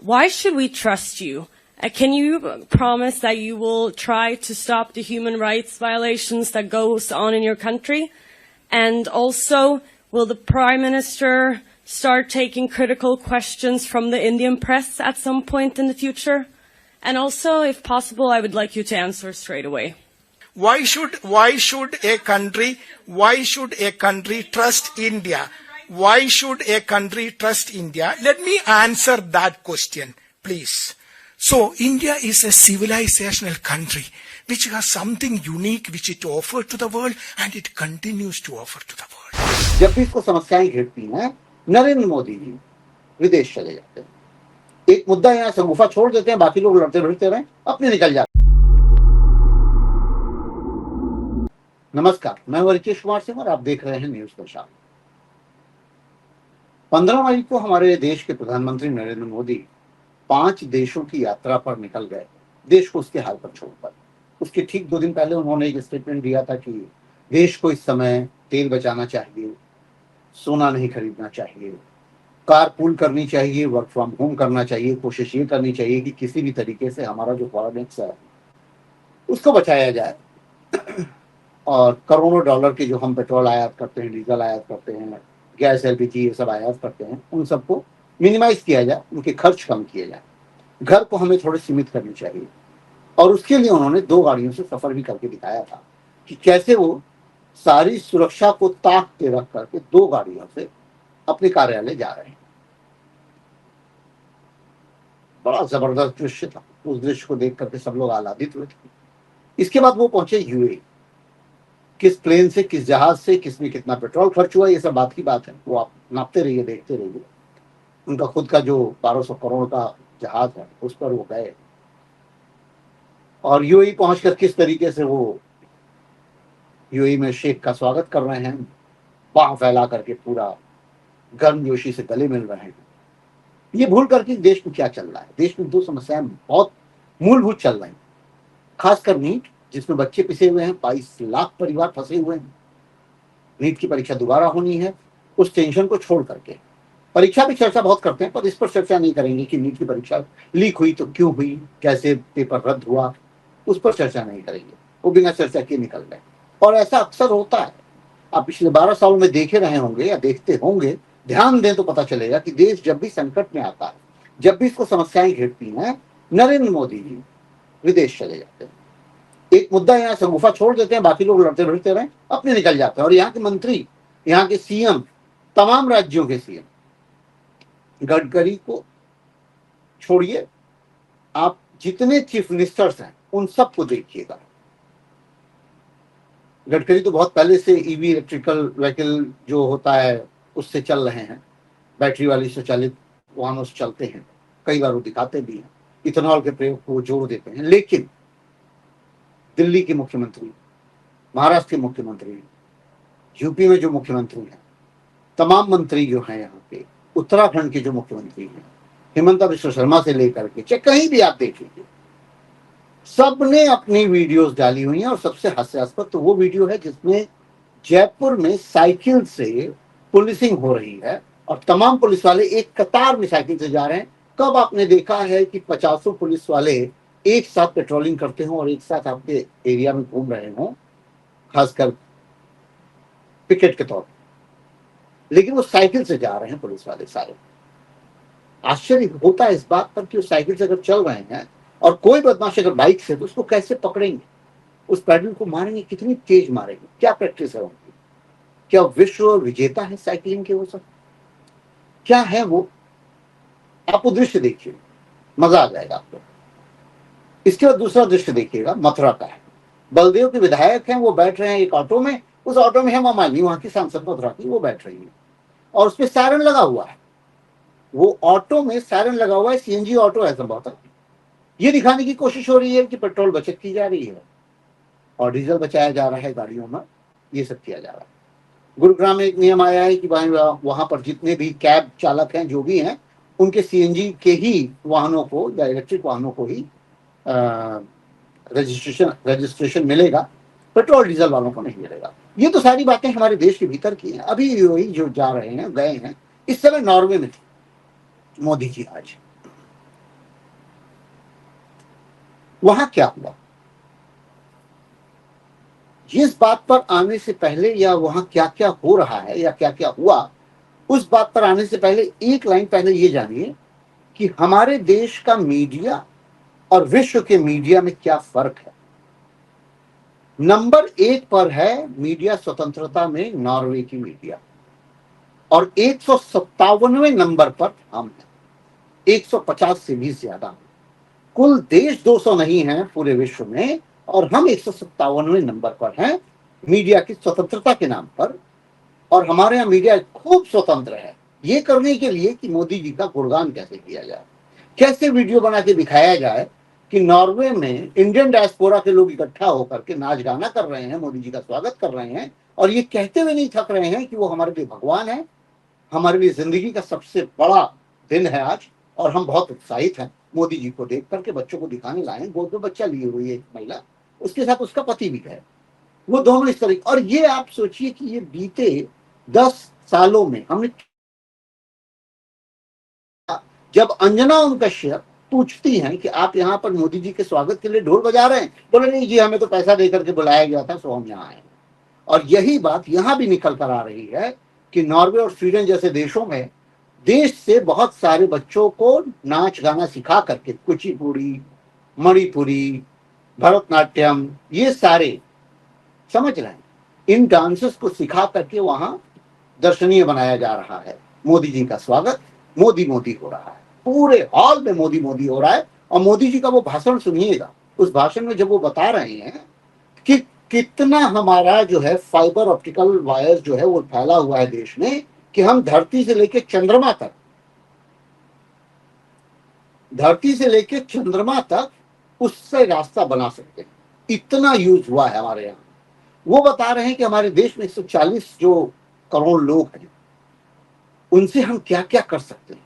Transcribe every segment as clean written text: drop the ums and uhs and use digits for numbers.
why should we trust you? Can you promise that you will try to stop the human rights violations that goes on in your country? And also, will the Prime Minister start taking critical questions from the Indian press at some point in the future? And also, if possible, I would like you to answer straight away. Why should a country trust India? Why should a country trust India? Let me answer that question, please. So, India is a civilizational country which has something unique which it offered to the world and it continues to offer to the world. जब भी इसको समस्याएं घिरती हैं, नरेंद्र मोदी जी विदेश चले जाते हैं, एक मुद्दा यहाँ से गुफा छोड़ देते हैं, बाकी लोग लड़ते भिड़ते रहें, अपने निकल जाते हैं। नमस्कार, मैं हूं रितेश कुमार सिंह और आप देख रहे हैं न्यूज प्रशांत। 15 मई को हमारे देश के प्रधानमंत्री नरेंद्र मोदी 5 देशों की यात्रा पर निकल गए, देश को उसके हाल पर छोड़कर। उसके ठीक 2 दिन पहले उन्होंने एक स्टेटमेंट दिया था कि देश को इस समय तेल बचाना चाहिए, सोना नहीं खरीदना चाहिए, कार पूल करनी चाहिए, वर्क फ्रॉम होम करना चाहिए, कोशिश ये करनी चाहिए कि किसी भी तरीके से हमारा जो फॉरेक्स है उसको बचाया जाए और करोड़ों डॉलर के जो हम पेट्रोल आयात करते हैं, डीजल आयात करते हैं, गैस एलपीजी ये सब आयात करते हैं, उन सबको मिनिमाइज किया जाए, उनके खर्च कम किए जाए, घर को हमें थोड़े सीमित करनी चाहिए। और उसके लिए उन्होंने 2 गाड़ियों से सफर भी करके दिखाया था कि कैसे वो सारी सुरक्षा को ताक के रख करके 2 गाड़ियों से अपने कार्यालय जा रहे हैं। बड़ा जबरदस्त दृश्य था, उस दृश्य को देख करके सब लोग आह्लादित हुए थे। इसके बाद वो पहुंचे यूएई। किस प्लेन से, किस जहाज से, किसमें कितना पेट्रोल खर्च हुआ, ये सब बात की बात है, वो आप नापते रहिए, देखते रहिए। उनका खुद का जो 1200 करोड़ का जहाज है उस पर वो गए और यूएई पहुंचकर किस तरीके से वो यूएई में शेख का स्वागत कर रहे हैं, बाह फैला करके पूरा गर्मजोशी से गले मिल रहे हैं। ये भूल करके देश में क्या चल रहा है। देश में 2 समस्याएं बहुत मूलभूत चल रही हैं, खासकर नीट जिसमें बच्चे पिसे हुए हैं, 22 लाख परिवार फंसे हुए हैं। नीट की परीक्षा दोबारा होनी है, उस टेंशन को छोड़ करके परीक्षा भी चर्चा बहुत करते हैं, पर इस पर चर्चा नहीं करेंगे कि नीट की परीक्षा लीक हुई तो क्यों हुई, कैसे पेपर रद्द हुआ, उस पर चर्चा नहीं करेंगे, वो बिना चर्चा के निकल गए। और ऐसा अक्सर होता है, आप पिछले 12 सालों में देखे रहे होंगे या देखते होंगे, ध्यान दें तो पता चलेगा कि देश जब भी संकट में आता है, जब भी इसको समस्याएं घिरती हैं, नरेंद्र मोदी जी विदेश चले जाते हैं, एक मुद्दा यहाँ से गुफा छोड़ देते हैं, बाकी लोग लड़ते भिड़ते रहें, अपने निकल जाते हैं। और यहाँ के मंत्री, यहाँ के सीएम, तमाम राज्यों के सीएम, गडकरी को छोड़िए, आप जितने चीफ मिनिस्टर्स हैं उन सबको देखिएगा। गडकरी तो बहुत पहले से ईवी इलेक्ट्रिकल व्हीकल जो होता है उससे चल रहे हैं, बैटरी वाली स्वचालित वाहनों से चलते हैं, कई बार वो दिखाते भी हैं, इथेनॉल के प्रयोग को जोड़ देते हैं। लेकिन दिल्ली के मुख्यमंत्री, महाराष्ट्र के मुख्यमंत्री, यूपी में जो मुख्यमंत्री हैं, तमाम मंत्री जो हैं यहाँ पे, उत्तराखंड के जो मुख्यमंत्री हैं, हिमंता बिश्व शर्मा से लेकर के चाहे कहीं भी आप देख लीजिए, सबने अपनी वीडियोस डाली हुई हैं। और सबसे हास्यास्पद तो वो वीडियो है जिसमें जयपुर में साइकिल से पुलिसिंग हो रही है और तमाम पुलिस वाले एक कतार में साइकिल से जा रहे हैं। कब आपने देखा है कि 50 पुलिस वाले एक साथ पेट्रोलिंग करते हों और एक साथ आपके एरिया में घूम रहे हों, खासकर पिकेट के तौर पर? लेकिन वो साइकिल से जा रहे हैं पुलिस वाले सारे। आश्चर्य होता है इस बात पर कि वो साइकिल से अगर चल रहे हैं और कोई बदमाश अगर बाइक से, तो उसको कैसे पकड़ेंगे, उस पैडल को मारेंगे, कितनी तेज मारेंगे, क्या प्रैक्टिस है उनकी, क्या विश्व विजेता है साइकिलिंग के वो सब, क्या है वो? आप वो दृश्य देखिए, मजा आ जाएगा आपको। इसके बाद दूसरा दृश्य देखिएगा, मथुरा का है। बलदेव के विधायक हैं, वो बैठ रहे हैं एक ऑटो में, उस ऑटो में हेमा मालिनी, वहां की सांसद मथुरा की, वो बैठ रही है और उसपे सायरन लगा हुआ है। वो ऑटो में सायरन लगा हुआ है, सीएनजी ऑटो है संभवतः। ये दिखाने की कोशिश हो रही है कि पेट्रोल बचत की जा रही है और डीजल बचाया जा रहा है गाड़ियों में, ये सब किया जा रहा है। गुरुग्राम में एक नियम आया है कि वहां पर जितने भी कैब चालक हैं, जो भी हैं, उनके सीएनजी के ही वाहनों को या इलेक्ट्रिक वाहनों को ही रजिस्ट्रेशन मिलेगा, पेट्रोल डीजल वालों को नहीं मिलेगा। ये तो सारी बातें हमारे देश के भीतर की हैं। अभी जो जा रहे हैं, गए हैं, इस समय नॉर्वे में थे मोदी जी आज, वहां क्या हुआ, जिस बात पर आने से पहले या वहां क्या क्या हो रहा है या क्या क्या हुआ, उस बात पर आने से पहले एक लाइन पहले ये जानिए कि हमारे देश का मीडिया और विश्व के मीडिया में क्या फर्क है। नंबर 1 पर है मीडिया स्वतंत्रता में नॉर्वे की मीडिया, और 157वें नंबर पर हम हैं, 150 से भी ज्यादा। कुल देश 200 नहीं है पूरे विश्व में, और हम 157वें नंबर पर हैं मीडिया की स्वतंत्रता के नाम पर। और हमारे यहाँ मीडिया खूब स्वतंत्र है ये करने के लिए कि मोदी जी का गुणगान कैसे किया जाए, कैसे वीडियो बना के दिखाया जाए कि नॉर्वे में इंडियन डायस्पोरा के लोग इकट्ठा होकर के नाच गाना कर रहे हैं, मोदी जी का स्वागत कर रहे हैं, और ये कहते हुए नहीं थक रहे हैं कि वो हमारे लिए भगवान है, हमारे लिए जिंदगी का सबसे बड़ा दिन है आज, और हम बहुत उत्साहित हैं मोदी जी को देख करके। बच्चों को दिखाने लाए, गोद में बच्चा लिए हुई है एक महिला, उसके साथ उसका पति भी है, वो दोनों इस तरीके। और ये आप सोचिए कि ये बीते 10 सालों में हमने, जब अंजना ओम कश्यप पूछती हैं कि आप यहाँ पर मोदी जी के स्वागत के लिए ढोल बजा रहे हैं, बोले नहीं जी हमें तो पैसा देकर के बुलाया गया था सो हम यहाँ आए। और यही बात यहाँ भी निकल कर आ रही है कि नॉर्वे और स्वीडन जैसे देशों में देश से बहुत सारे बच्चों को नाच गाना सिखा करके, कुचिपुड़ी, मणिपुरी, भरतनाट्यम, ये सारे समझ रहे हैं, इन डांसेस को सिखा करके वहां दर्शनीय बनाया जा रहा है। मोदी जी का स्वागत मोदी मोदी हो रहा है, पूरे हॉल में मोदी मोदी हो रहा है। और मोदी जी का वो भाषण सुनिएगा, उस भाषण में जब वो बता रहे हैं कि कितना हमारा जो है फाइबर ऑप्टिकल वायर जो है वो फैला हुआ है देश में, कि हम धरती से लेकर चंद्रमा तक, धरती से लेकर चंद्रमा तक उससे रास्ता बना सकते हैं, इतना यूज हुआ है हमारे यहाँ। वो बता रहे हैं कि हमारे देश में 140 जो करोड़ लोग हैं उनसे हम क्या क्या कर सकते हैं।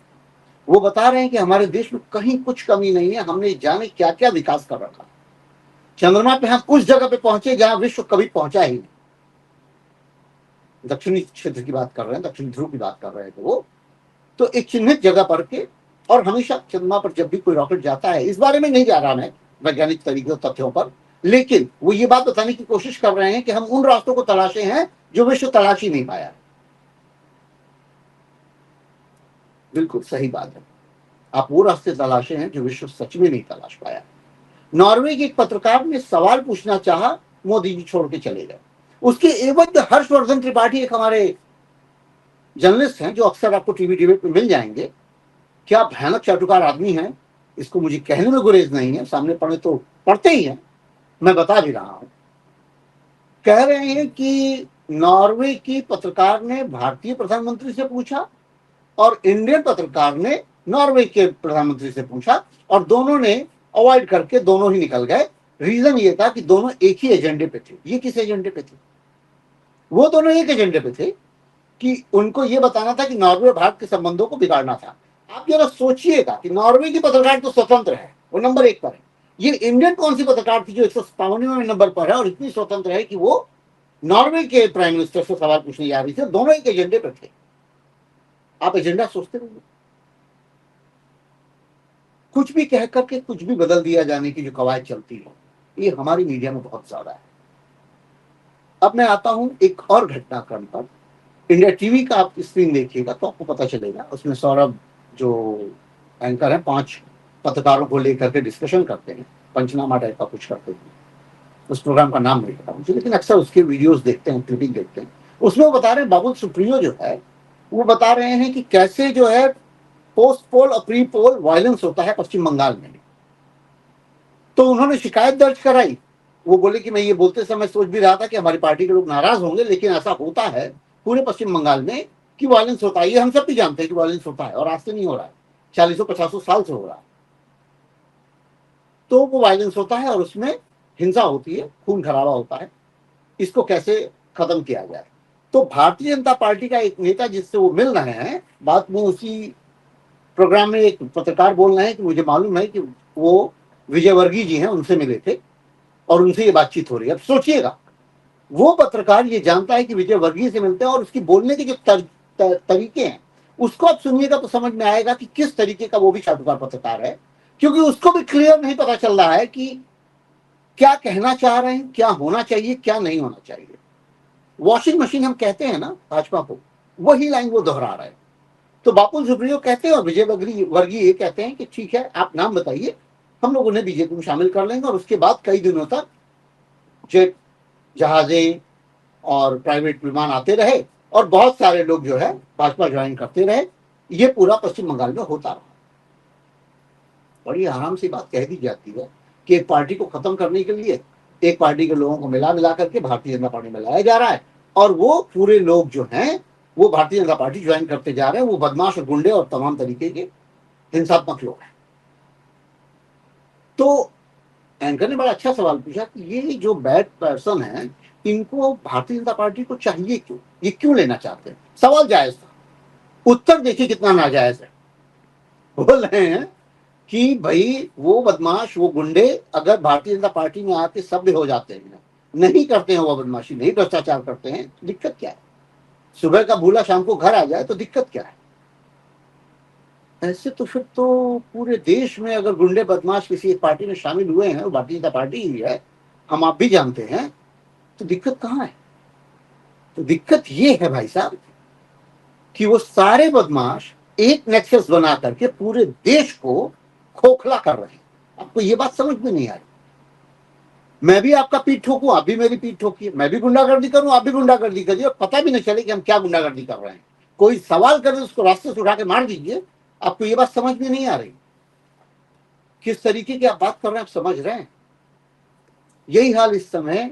वो बता रहे हैं कि हमारे देश में कहीं कुछ कमी नहीं है, हमने जाने क्या क्या विकास कर रखा। चंद्रमा पे हम उस जगह पे पहुंचे जहां विश्व कभी पहुंचा ही नहीं। दक्षिणी क्षेत्र की बात कर रहे हैं, दक्षिण ध्रुव की बात कर रहे थे वो, तो एक चिन्हित जगह पर के, और हमेशा चंद्रमा पर जब भी कोई रॉकेट जाता है, इस बारे में नहीं जा रहा मैं वैज्ञानिक तरीके और तथ्यों पर, लेकिन वो ये बात बताने की कोशिश कर रहे हैं कि हम उन रास्तों को तलाशे हैं जो विश्व तलाश ही नहीं पाया। बिल्कुल सही बात है, आप वो रास्ते तलाशे हैं जो विश्व सच में नहीं तलाश पाया। नॉर्वे के एक पत्रकार ने सवाल पूछना चाहा, मोदी जी छोड़ के चले गए। उसके एवज हर्षवर्धन त्रिपाठी एक हमारे जर्नलिस्ट हैं जो अक्सर आपको टीवी डिबेट में मिल जाएंगे, क्या भयानक चाटुकार आदमी है, इसको मुझे कहने में गुरेज नहीं है, सामने पढ़े तो पढ़ते ही हैं, मैं बता भी रहा हूं। कह रहे हैं कि नॉर्वे की पत्रकार ने भारतीय प्रधानमंत्री से पूछा और इंडियन पत्रकार ने नॉर्वे के प्रधानमंत्री से पूछा, और दोनों ने अवॉइड करके दोनों ही निकल गए। रीजन ये था कि दोनों एक ही एजेंडे पे थे। ये किस एजेंडे पे थे? वो दोनों एक एजेंडे पे थे कि उनको ये बताना था कि नॉर्वे भारत के संबंधों को बिगाड़ना था। आप जरा सोचिएगा कि नॉर्वे की पत्रकार तो स्वतंत्र है, वो नंबर 1 पर है। ये इंडियन कौन सी पत्रकार थी जो 157वें नंबर पर है और इतनी स्वतंत्र है कि वो नॉर्वे के प्राइम मिनिस्टर से सवाल पूछने जा रही थी। दोनों एक एजेंडे पर थे। आप एजेंडा सोचते रहिए, कुछ भी कह करके कुछ भी बदल दिया जाने की जो कवायद चलती है, ये हमारी मीडिया में बहुत ज्यादा है। अब मैं आता हूं एक और घटनाक्रम पर। इंडिया टीवी का आप स्क्रीन देखिएगा तो आपको पता चलेगा, उसमें सौरभ जो एंकर है 5 पत्रकारों को लेकर के डिस्कशन करते हैं, पंचनामा टाइप का कुछ करते हैं। उस प्रोग्राम का नाम नहीं पता मुझे, लेकिन अक्सर उसके वीडियोस देखते हैं, क्लिपिंग देखते हैं। उसमें वो बता रहे हैं, बाबुल सुप्रियो जो है वो बता रहे हैं कि कैसे जो है पोस्ट पोल और प्री पोल वायलेंस होता है पश्चिम बंगाल में। तो उन्होंने शिकायत दर्ज कराई। वो बोले कि मैं ये बोलते समय सोच भी रहा था कि हमारी पार्टी के लोग नाराज होंगे, लेकिन ऐसा होता है पूरे पश्चिम बंगाल में कि वायलेंस होता है। ये हम सब भी जानते हैं कि वायलेंस होता है, और आज से नहीं हो रहा है, 40-50 साल से हो रहा है। तो वो वायलेंस होता है और उसमें हिंसा होती है, खून खराबा होता है। इसको कैसे खत्म किया जाए? तो भारतीय जनता पार्टी का एक नेता जिससे वो मिल रहे हैं, बात में उसी प्रोग्राम में एक पत्रकार बोल रहे हैं कि मुझे मालूम है कि वो विजय वर्गीय जी हैं, उनसे मिले थे और उनसे ये बातचीत हो रही है। अब सोचिएगा, वो पत्रकार ये जानता है कि विजय वर्गीय से मिलते हैं, और उसकी बोलने के जो तरीके हैं उसको आप सुनिएगा तो समझ में आएगा कि किस तरीके का वो भी चाटुकार पत्रकार है। क्योंकि उसको भी क्लियर नहीं पता चल रहा है कि क्या कहना चाह रहे हैं, क्या होना चाहिए, क्या नहीं होना चाहिए। वॉशिंग मशीन हम कहते हैं ना भाजपा को, वही लाइन वो दोहरा रहा है। तो बापुल सुप्रियो कहते हैं और विजय वर्गीय ये कहते हैं कि ठीक है, आप नाम बताइए, हम लोग उन्हें बीजेपी में शामिल कर लेंगे। और उसके बाद कई दिनों तक जेट, जहाजें और प्राइवेट विमान आते रहे और बहुत सारे लोग जो है भाजपा ज्वाइन करते रहे। ये पूरा पश्चिम बंगाल में होता रहा। बड़ी आराम से बात कह दी जाती है कि एक पार्टी को खत्म करने के लिए एक पार्टी के लोगों को मिला करके भारतीय जनता पार्टी में लाया जा रहा है, और वो पूरे लोग जो हैं वो भारतीय जनता पार्टी ज्वाइन करते जा रहे हैं। वो बदमाश और गुंडे और तमाम तरीके के हिंसात्मक लोग हैं। तो एंकर ने बड़ा अच्छा सवाल पूछा कि ये जो बैड पर्सन है, इनको भारतीय जनता पार्टी को चाहिए क्यों, ये क्यों लेना चाहते हैं। सवाल जायज था, उत्तर देखिए कितना नाजायज है। बोल रहे हैं कि भाई वो बदमाश, वो गुंडे अगर भारतीय जनता पार्टी में आके सभ्य हो जाते हैं, नहीं करते हैं वो बदमाशी, नहीं भ्रष्टाचार करते हैं, तो दिक्कत क्या है। सुबह का भूला शाम को घर आ जाए तो दिक्कत क्या है। ऐसे तो फिर तो पूरे देश में अगर गुंडे बदमाश किसी एक पार्टी में शामिल हुए हैं, भारतीय जनता पार्टी ही है, हम आप भी जानते हैं, तो दिक्कत कहाँ है। तो दिक्कत ये है भाई साहब कि वो सारे बदमाश एक नेक्सस बना करके पूरे देश को खोखला कर रहे हैं। आपको ये बात समझ में नहीं आ रही। मैं भी आपका पीठ ठोकूं, आप भी मेरी पीठ ठोकिए, मैं भी गुंडागर्दी करूं, आप भी गुंडागर्दी करिए, और पता भी नहीं चले कि हम क्या गुंडागर्दी कर रहे हैं। कोई सवाल करे उसको रास्ते से उठा के मार दीजिए। आपको ये बात समझ में नहीं आ रही, किस तरीके की आप बात कर रहे हैं, आप समझ रहे हैं। यही हाल इस समय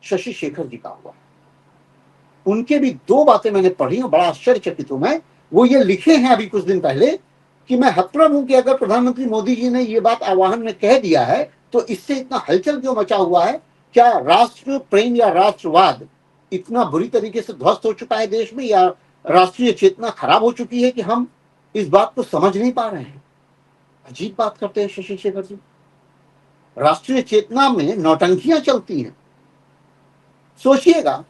शशि शेखर जी का हुआ। उनके भी दो बातें मैंने पढ़ी और बड़ा आश्चर्यचकित हूं मैं। वो ये लिखे हैं अभी कुछ दिन पहले कि मैं हतप्रभ हूं कि अगर प्रधानमंत्री मोदी जी ने ये बात आह्वान में कह दिया है तो इससे इतना हलचल क्यों मचा हुआ है। क्या राष्ट्र प्रेम या राष्ट्रवाद इतना बुरी तरीके से ध्वस्त हो चुका है देश में, या राष्ट्रीय चेतना खराब हो चुकी है कि हम इस बात को समझ नहीं पा रहे हैं। अजीब बात करते हैं शशि शेखर जी। राष्ट्रीय चेतना में नौटंकियां चलती हैं। सोचिएगा,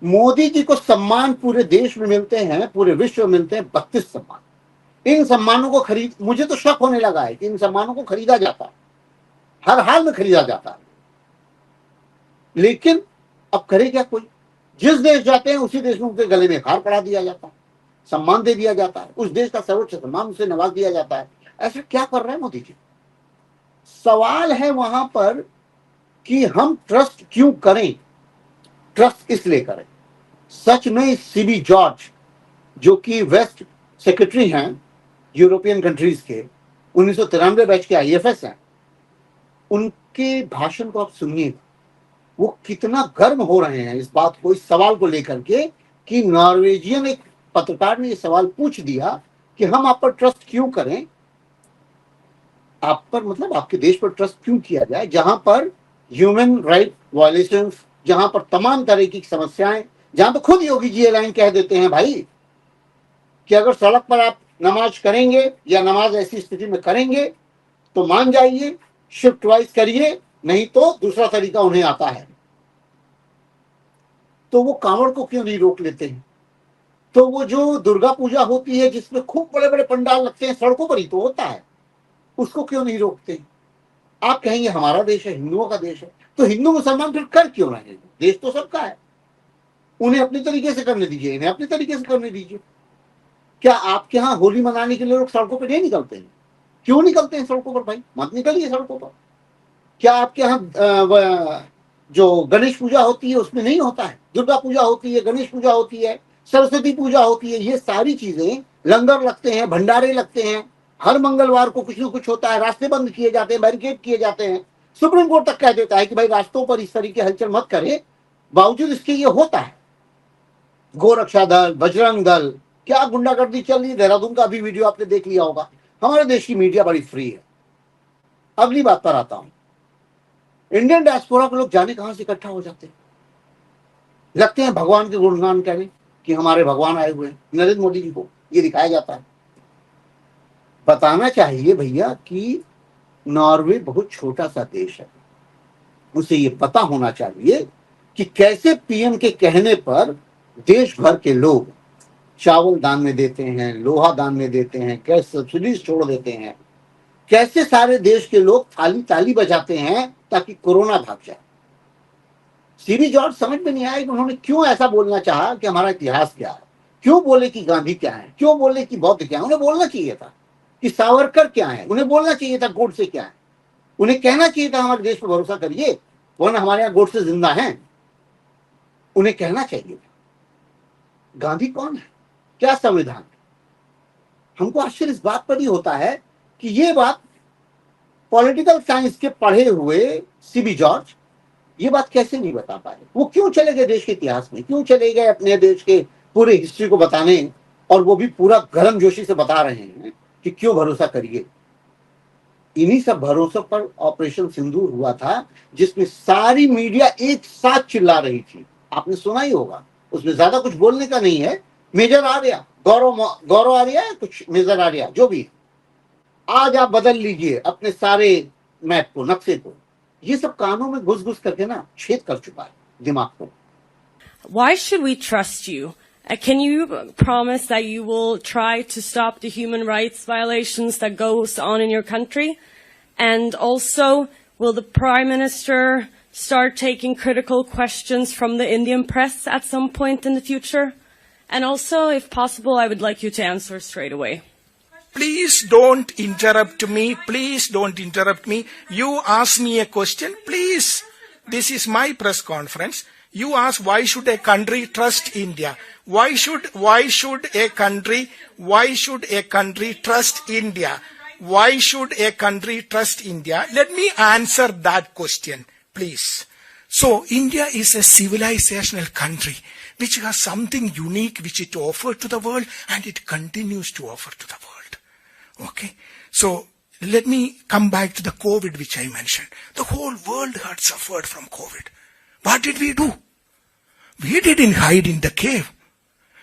मोदी जी को सम्मान पूरे देश में मिलते हैं, पूरे विश्व में मिलते हैं 32 सम्मान। इन सम्मानों को मुझे तो शक होने लगा है कि इन सम्मानों को खरीदा जाता है, हर हाल में खरीदा जाता है। लेकिन अब करे क्या कोई, जिस देश जाते हैं उसी देश में उनके गले में हार पड़ा दिया जाता है, सम्मान दे दिया जाता है, उस देश का सर्वोच्च सम्मान उसे नवाज दिया जाता है। ऐसा क्या कर रहे हैं मोदी जी। सवाल है वहां पर कि हम ट्रस्ट क्यों करें। ट्रस्ट इसलिए करें, सच में सीबी जॉर्ज जो कि वेस्ट सेक्रेटरी हैं यूरोपियन कंट्रीज के, 1993 बैच के IFS हैं, उनके भाषण को आप सुनिए। वो कितना गर्म हो रहे हैं इस बात को, इस सवाल को लेकर के कि नॉर्वेजियन एक पत्रकार ने ये सवाल पूछ दिया कि हम आप पर ट्रस्ट क्यों करें, आप पर मतलब आपके देश पर ट्रस्ट क्यों किया जाए, जहां पर ह्यूमन राइट वायलेशंस, जहां पर तमाम तरह की समस्याएं, जहां पर खुद योगी जी लाइन कह देते हैं भाई कि अगर सड़क पर आप नमाज करेंगे या नमाज ऐसी स्थिति में करेंगे तो मान जाइए, शिफ्ट वाइज करिए, नहीं तो दूसरा तरीका उन्हें आता है। तो वो कांवड़ को क्यों नहीं रोक लेते हैं। तो वो जो दुर्गा पूजा होती है जिसमें खूब बड़े बड़े पंडाल लगते हैं, सड़कों पर ही तो होता है, उसको क्यों नहीं रोकते। आप कहेंगे हमारा देश है, हिंदुओं का देश है, तो हिंदू मुसलमान फिर कर क्यों रहे हैं, देश तो सबका है। उन्हें अपने तरीके से करने दीजिए, इन्हें अपने तरीके से करने दीजिए। क्या आपके यहाँ होली मनाने के लिए लोग सड़कों पर नहीं निकलते हैं। क्यों निकलते हैं सड़कों पर भाई, मत निकलिए सड़कों पर। क्या आपके यहाँ जो गणेश पूजा होती है उसमें नहीं होता है, दुर्गा पूजा होती है, गणेश पूजा होती है, सरस्वती पूजा होती है, ये सारी चीजें, लंगर लगते हैं, भंडारे लगते हैं, हर मंगलवार को कुछ ना कुछ होता है, रास्ते बंद किए जाते हैं, बैरिकेड किए जाते हैं। सुप्रीम कोर्ट तक कह देता है कि भाई रास्तों पर इस तरीके हलचल मत करे, बावजूद इसके ये होता है। गोरक्षा दल, बजरंग दल, क्या गुंडागर्दी चल रही है। देहरादून का अभी वीडियो आपने देख लिया होगा। हमारे देश की मीडिया बड़ी फ्री है। अगली बात पर आता हूं, इंडियन डायस्पोरा के लोग जाने कहां से इकट्ठा हो जाते हैं, लगते हैं भगवान के गुणगान कहने कि हमारे भगवान आए हुए हैं। नरेंद्र मोदी जी को ये दिखाया जाता है। बताना चाहिए भैया कि नॉर्वे बहुत छोटा सा देश है, उसे ये पता होना चाहिए कि कैसे PM के कहने पर देश भर के लोग चावल दान में देते हैं, लोहा दान में देते हैं, गैस सब्सिडीज छोड़ देते हैं, कैसे सारे देश के लोग थाली ताली बजाते हैं ताकि कोरोना भाग जाए। सीबी जॉर्ज समझ में नहीं आया कि उन्होंने क्यों ऐसा बोलना चाहा कि हमारा इतिहास क्या है, क्यों बोले कि गांधी क्या है, क्यों बोले कि बौद्ध क्या है। उन्हें बोलना चाहिए था कि सावरकर क्या है, उन्हें बोलना चाहिए था गोडसे क्या है, उन्हें कहना चाहिए था हमारे देश पर भरोसा करिए, वरना हमारे यहाँ गोडसे जिंदा हैं। उन्हें कहना चाहिए था। गांधी कौन है, क्या संविधान है। हमको आश्चर्य इस बात पर ही होता है कि ये बात पॉलिटिकल साइंस के पढ़े हुए सीबी जॉर्ज ये बात कैसे नहीं बता पाए। वो क्यों चले गए देश के इतिहास में, क्यों चले गए अपने देश के पूरे हिस्ट्री को बताने, और वो भी पूरा गर्मजोशी से बता रहे हैं कि क्यों भरोसा करिए। इन्हीं सब भरोसों पर ऑपरेशन सिंदूर हुआ था, जिसमें सारी मीडिया एक साथ चिल्ला रही थी। आपने सुना ही होगा, उसमें ज्यादा कुछ बोलने का नहीं है। मेजर आर्या, गौरव आर्या है कुछ, मेजर आर्या जो भी, आज आप बदल लीजिए अपने सारे मैप को, नक्शे को। ये सब कानों में घुस घुस करके ना छेद कर चुका है दिमाग को। Why should we trust you? Can you promise that you will try to stop the human rights violations that goes on in your country? And also, will the Prime Minister start taking critical questions from the Indian press at some point in the future? And also, if possible, I would like you to answer straight away. Please don't interrupt me. Please don't interrupt me. You ask me a question. Please. This is my press conference. You ask why should a country trust India? Why should a country trust India? Why should a country trust India? Let me answer that question, please. So India is a civilizational country which has something unique which it offered to the world, and it continues to offer to the world. Okay, so let me come back to the COVID which I mentioned. The whole world had suffered from COVID. What did we do? We didn't hide in the cave.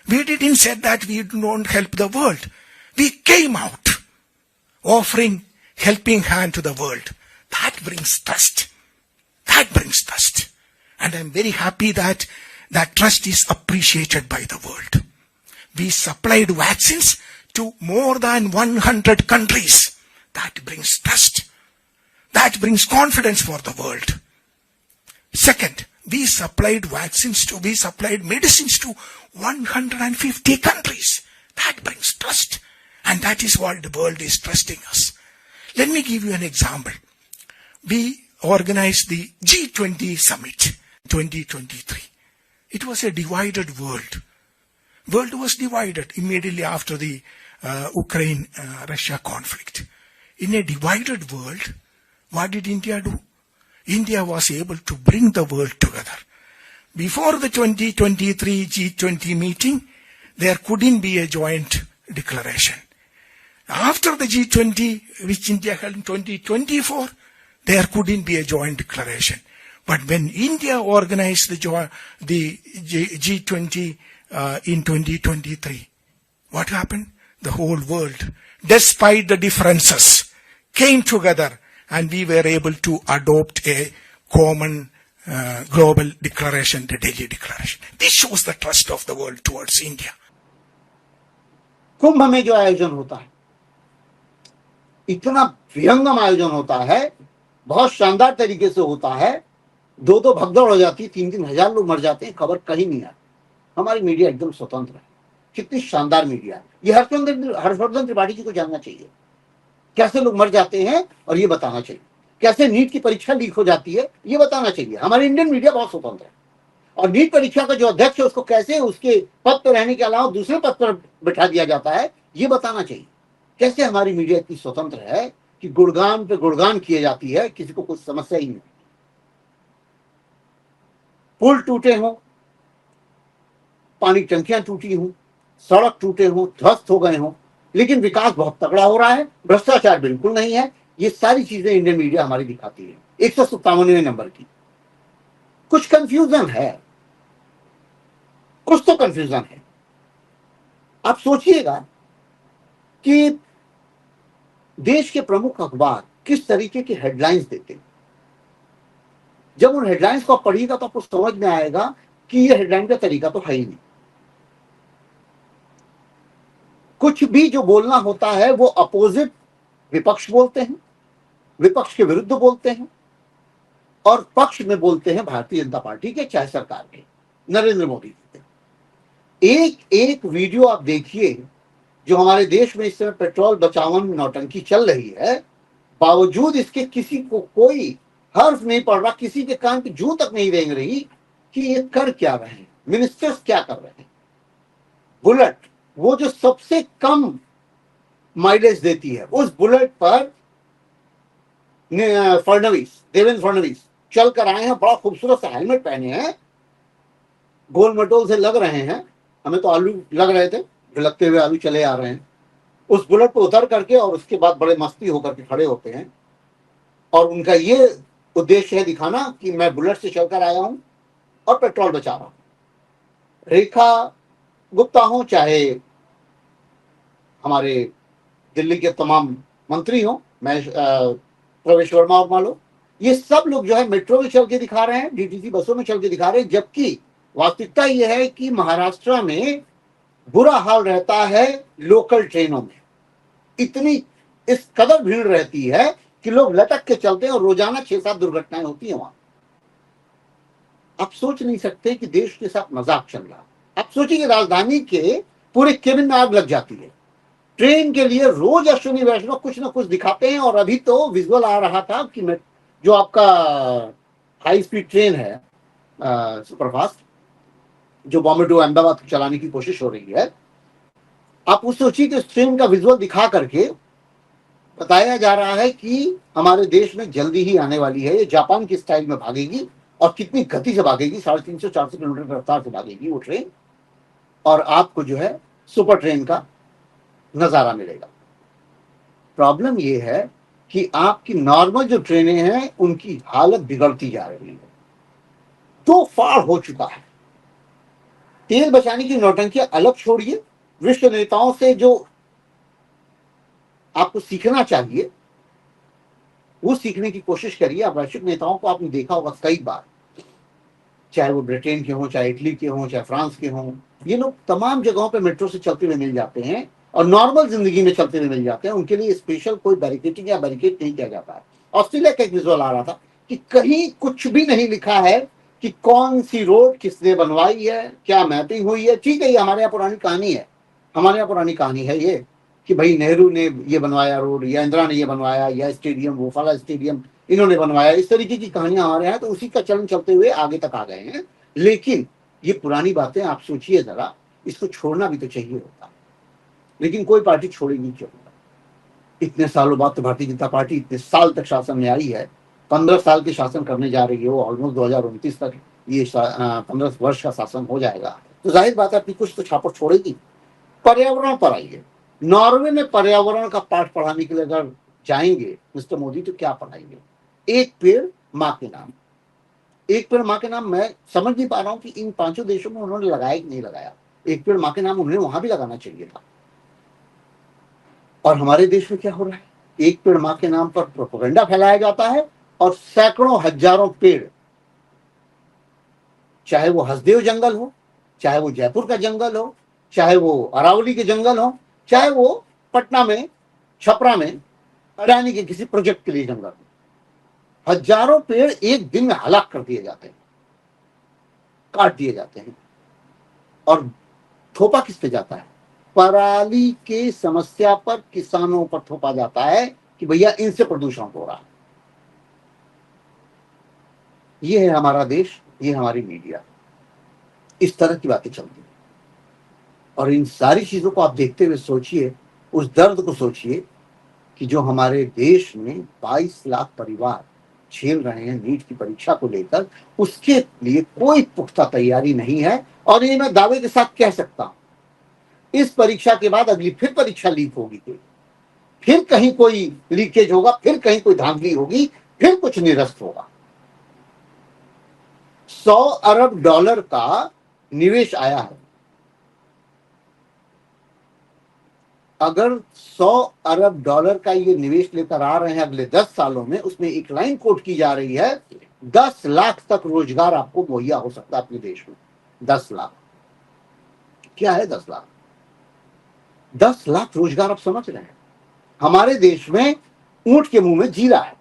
We didn't say that we don't help the world. We came out offering helping hand to the world. That brings trust. That brings trust. And I'm very happy that that trust is appreciated by the world. We supplied vaccines to more than 100 countries. That brings trust. That brings confidence for the world. Second, we supplied medicines to 150 countries. That brings trust. And that is what the world is trusting us. Let me give you an example. We organized the G20 summit 2023. It was a divided world. World was divided immediately after the Ukraine-Russia conflict. In a divided world, what did India do? India was able to bring the world together. Before the 2023 G20 meeting, there couldn't be a joint declaration. After the G20, which India held in 2024, there couldn't be a joint declaration. But when India organized the G20 in 2023, what happened? The whole world, despite the differences, came together, and we were able to adopt a common global declaration, the Delhi Declaration. This shows the trust of the world towards India. कुंभ में जो आयोजन होता है, इतना विहंगम आयोजन होता है, बहुत शानदार तरीके से होता है, दो भगदड़ हो जाती है, 3-3 हजार लोग मर जाते हैं, खबर कहीं नहीं आती। हमारी मीडिया एकदम स्वतंत्र है। कितनी शानदार मीडिया है। ये हर्षवर्धन त्रिपाठी जी को जानना चाहिए। कैसे लोग मर जाते हैं और ये बताना चाहिए। कैसे नीट की परीक्षा लीक हो जाती है ये बताना चाहिए। हमारी इंडियन मीडिया बहुत स्वतंत्र है। और नीट परीक्षा का जो अध्यक्ष है उसको कैसे उसके पद पर रहने के अलावा दूसरे पद पर बैठा दिया जाता है ये बताना चाहिए। कैसे हमारी मीडिया इतनी स्वतंत्र है कि गुणगान पे गुणगान किए जाती है, किसी को कुछ समस्या ही नहीं। पुल टूटे हों, पानी टंकियां टूटी हों, सड़क टूटे हों, ध्वस्त हो गए हों, लेकिन विकास बहुत तगड़ा हो रहा है, भ्रष्टाचार बिल्कुल नहीं है। ये सारी चीजें इंडियन मीडिया हमारी दिखाती है 157वें नंबर की। कुछ कंफ्यूजन है, कुछ तो कंफ्यूजन है। आप सोचिएगा कि देश के प्रमुख अखबार किस तरीके की हेडलाइंस देते हैं। जब उन हेडलाइंस को आप पढ़िएगा तो आपको समझ में आएगा कि ये हेडलाइन का तरीका तो है ही नहीं। कुछ भी जो बोलना होता है वो अपोजिट विपक्ष बोलते हैं, विपक्ष के विरुद्ध बोलते हैं, और पक्ष में बोलते हैं भारतीय जनता पार्टी के, चाहे सरकार के, नरेंद्र मोदी के। एक एक वीडियो आप देखिए जो हमारे देश में इस समय पेट्रोल बचावन नौटंकी चल रही है, बावजूद इसके किसी को कोई हर्फ नहीं पड़ रहा, किसी के कान पे जूं तक नहीं रेंग रही कि ये कर क्या रहे हैं, मिनिस्टर्स क्या कर रहे हैं। बुलेट, वो जो सबसे कम माइलेज देती है, उस बुलेट पर देवेंद्र फडणवीस चल कर आए हैं, बड़ा खूबसूरत सा हेलमेट पहने हैं, गोल मटोल से लग रहे हैं, हमें तो आलू लग रहे थे, लगते हुए आलू चले आ रहे हैं। उस बुलेट पर उतर करके और उसके बाद बड़े मस्ती होकर के खड़े होते हैं, और उनका ये उद्देश्य है दिखाना कि मैं बुलेट से चलकर आया हूं और पेट्रोल बचा रहा हूं। रेखा गुप्ता हो, चाहे हमारे दिल्ली के तमाम मंत्री हो, मैं प्रवेश वर्मा और मान लो, ये सब लोग जो है मेट्रो में चल के दिखा रहे हैं, डीटीसी बसों में चल के दिखा रहे हैं, जबकि वास्तविकता यह है कि महाराष्ट्र में बुरा हाल रहता है लोकल ट्रेनों में। इतनी इस कदर भीड़ रहती है कि लोग लटक के चलते हैं और रोजाना 6-7 दुर्घटनाएं होती हैं वहां। आप सोच नहीं सकते कि देश के साथ मजाक चल रहा। आप सोचिए राजधानी के पूरे केबिन में आग लग जाती है। ट्रेन के लिए रोज अश्विनी वैष्णव कुछ ना कुछ दिखाते हैं, और अभी तो विजुअल आ रहा था कि मैं जो आपका हाई स्पीड ट्रेन है सुपरफास्ट, जो बॉम्बे टू अहमदाबाद चलाने की कोशिश हो रही है, आप उस सोचिए कि ट्रेन का विजुअल दिखा करके बताया जा रहा है कि हमारे देश में जल्दी ही आने वाली है, ये जापान की स्टाइल में भागेगी, और कितनी गति से भागेगी, 350-400 किलोमीटर रफ्तार से भागेगी वो ट्रेन, और आपको जो है सुपर ट्रेन का नजारा मिलेगा। प्रॉब्लम ये है कि आपकी नॉर्मल जो ट्रेनें हैं उनकी हालत बिगड़ती जा रही है, तो फाड़ हो चुका है। तेल बचाने की नौटंकियां अलग छोड़िए, विश्व नेताओं से जो आपको सीखना चाहिए वो सीखने की कोशिश करिए। आप वैश्विक नेताओं को आपने देखा होगा कई बार, चाहे वो ब्रिटेन के हों, चाहे इटली के हों, चाहे फ्रांस के हों, ये लोग तमाम जगहों पे मेट्रो से चलते हुए मिल जाते हैं और नॉर्मल जिंदगी में चलते हुए मिल जाते हैं। उनके लिए स्पेशल कोई बैरिकेटिंग या बैरिकेड नहीं किया जाता है। ऑस्ट्रेलिया का एक विजुअल आ रहा था कि कहीं कुछ भी नहीं लिखा है कि कौन सी रोड किसने बनवाई है, क्या मैपिंग हुई है। ठीक है, ये हमारे यहाँ पुरानी कहानी है, हमारे यहाँ पुरानी कहानी है ये कि भाई नेहरू ने ये बनवाया रोड, या इंदिरा ने ये बनवाया, या स्टेडियम वो वाला स्टेडियम इन्होंने बनवाया, इस तरीके की कहानियां हमारे यहाँ, तो उसी का चलन चलते हुए आगे तक आ गए हैं। लेकिन ये पुरानी बातें आप सोचिए जरा, इसको छोड़ना भी तो चाहिए होता, लेकिन कोई पार्टी छोड़ेगी क्यों? इतने सालों बाद तो भारतीय जनता पार्टी इतने साल तक शासन में आई है, 15 साल के शासन करने जा रही है वो, ऑलमोस्ट 2029 तक ये 15 वर्ष का शासन हो जाएगा, तो जाहिर बात है अपनी कुछ तो छाप छोड़ेगी। पर्यावरण पर आइए, नॉर्वे में पर्यावरण का पाठ पढ़ाने के लिए अगर जाएंगे मिस्टर मोदी तो क्या पढ़ाएंगे? एक पेड़ माँ के नाम, एक पेड़ माँ के नाम। मैं समझ नहीं पा रहा हूं कि इन 5 देशों में उन्होंने लगाया कि नहीं लगाया। एक पेड़ माँ के नाम उन्हें वहां भी लगाना चाहिए था। और हमारे देश में क्या हो रहा है? एक पेड़ माँ के नाम पर प्रोपेगेंडा फैलाया जाता है और सैकड़ों हजारों पेड़, चाहे वो हसदेव जंगल हो, चाहे वो जयपुर का जंगल हो, चाहे वो अरावली के जंगल हो, चाहे वो पटना में छपरा में अडानी के किसी प्रोजेक्ट के लिए जंगल हो, हजारों पेड़ एक दिन में हलाक कर दिए जाते हैं, काट दिए जाते हैं। और थोपा किस पे जाता है? पराली के समस्या पर किसानों पर थोपा जाता है कि भैया इनसे प्रदूषण हो रहा है। ये है हमारा देश, ये हमारी मीडिया, इस तरह की बातें चलती है। और इन सारी चीजों को आप देखते हुए सोचिए, उस दर्द को सोचिए कि जो हमारे देश में 22 लाख परिवार झेल रहे हैं नीट की परीक्षा को लेकर, उसके लिए कोई पुख्ता तैयारी नहीं है। और ये मैं दावे के साथ कह सकता हूं, इस परीक्षा के बाद अगली फिर परीक्षा लीक होगी, फिर कहीं कोई लीकेज होगा, फिर कहीं कोई धांधली होगी, फिर कुछ निरस्त होगा। $100 अरब का निवेश आया है। अगर $100 अरब का ये निवेश लेकर आ रहे हैं अगले 10 सालों में, उसमें एक लाइन कोट की जा रही है, 10 लाख तक रोजगार आपको मुहैया हो सकता है अपने देश में। 10 लाख क्या है? 10 लाख, 10 लाख रोजगार आप समझ रहे हैं? हमारे देश में ऊंट के मुंह में जीरा है।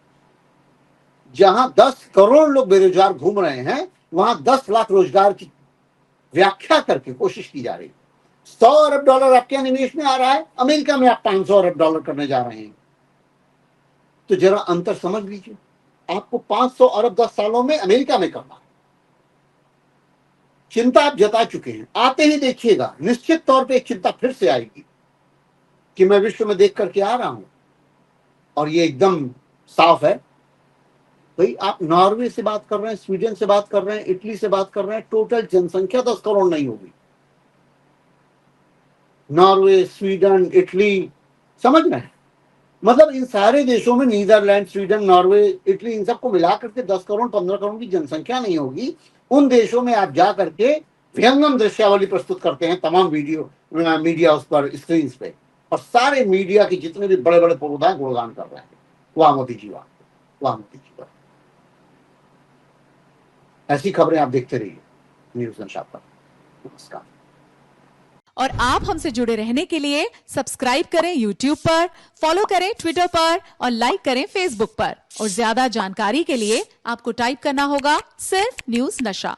जहां 10 करोड़ लोग बेरोजगार घूम रहे हैं, वहां 10 लाख रोजगार की व्याख्या करके कोशिश की जा रही है। $100 अरब आपके यहाँ निवेश में आ रहा है, अमेरिका में आप $500 अरब करने जा रहे हैं। तो जरा अंतर समझ लीजिए, आपको 500 अरब 10 सालों में अमेरिका में करना है। चिंता आप जता चुके हैं, आते ही देखिएगा निश्चित तौर पे एक चिंता फिर से आएगी कि मैं विश्व में देख करके आ रहा हूं, और ये एकदम साफ है भाई। आप नॉर्वे से बात कर रहे हैं, स्वीडन से बात कर रहे हैं, इटली से बात कर रहे हैं, टोटल जनसंख्या 10 करोड़ नहीं होगी। नॉर्वे, स्वीडन, इटली, समझ रहे हैं? मतलब इन सारे देशों में नीदरलैंड, स्वीडन, नॉर्वे, इटली, इन सबको मिलाकर के 10 करोड़ 15 करोड़ की जनसंख्या नहीं होगी। उन देशों में आप जा करके व्यंगम दृश्यावली प्रस्तुत करते हैं, तमाम वीडियो मीडिया उस पर स्क्रीन पे, और सारे मीडिया के जितने भी बड़े बड़े प्रबुद्ध गुणगान कर रहे हैं, वाह मोदी जी वाह, वाह मोदी जी वाह। ऐसी खबरें आप देखते रहिए न्यूज़ नशा पर। नमस्कार। और आप हमसे जुड़े रहने के लिए सब्सक्राइब करें YouTube पर, फॉलो करें Twitter पर और लाइक करें Facebook पर। और ज्यादा जानकारी के लिए आपको टाइप करना होगा सिर्फ न्यूज़ नशा।